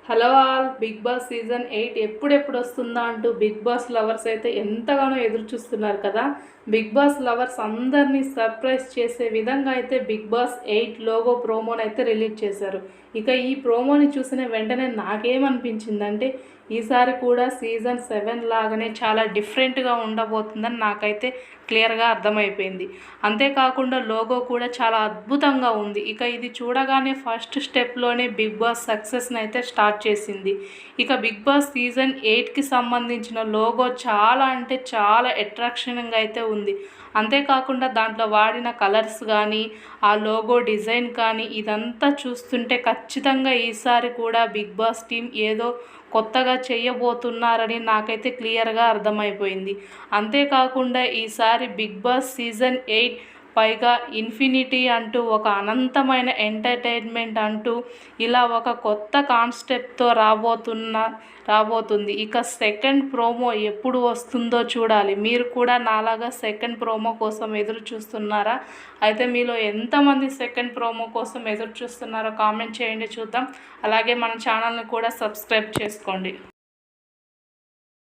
Hello all, Bigg Boss season 8 ఎప్పుడెప్పుడు వస్తుందా అంటూ బిగ్ బాస్ లవర్స్ అయితే ఎంతగానో ఎదురు చూస్తున్నారు కదా. బిగ్ బాస్ లవర్స్ అందరినీ సర్ప్రైజ్ చేసే విధంగా అయితే బిగ్ బాస్ 8 లోగో ప్రోమోని అయితే రిలీజ్ చేశారు. ఇక ఈ ప్రోమోని చూసిన వెంటనే నాకేమనిపించిందంటే ఈసారి కూడా సీజన్ 7 లాగానే చాలా డిఫరెంట్గా ఉండబోతుందని నాకైతే క్లియర్గా అర్థమైపోయింది. అంతేకాకుండా లోగో కూడా చాలా అద్భుతంగా ఉంది. ఇక ఇది చూడగానే ఫస్ట్ స్టెప్లోనే బిగ్ బాస్ సక్సెస్ని అయితే స్టార్ట్ చేసింది. ఇక బిగ్ బాస్ సీజన్ 8కి సంబంధించిన లోగో చాలా అంటే చాలా అట్రాక్షన్గా అయితే ఉంది. అంతేకాకుండా దాంట్లో వాడిన కలర్స్ కానీ ఆ లోగో డిజైన్ కానీ ఇదంతా చూస్తుంటే ఖచ్చితంగా ఈసారి కూడా బిగ్ బాస్ టీం ఏదో కొత్తగా చేయబోతున్నారని నాకైతే క్లియర్గా అర్థమైపోయింది. అంతేకాకుండా ఈసారి బిగ్ బాస్ సీజన్ 8 పైగా ఇన్ఫినిటీ అంటూ ఒక అనంతమైన ఎంటర్టైన్మెంట్ అంటూ ఇలా ఒక కొత్త కాన్సెప్ట్తో రాబోతుంది. ఇక సెకండ్ ప్రోమో ఎప్పుడు వస్తుందో చూడాలి. మీరు కూడా నాలాగా సెకండ్ ప్రోమో కోసం ఎదురు చూస్తున్నారా? అయితే మీలో ఎంతమంది సెకండ్ ప్రోమో కోసం ఎదురు చూస్తున్నారో కామెంట్ చేయండి, చూద్దాం. అలాగే మన ఛానల్ని కూడా సబ్స్క్రైబ్ చేసుకోండి.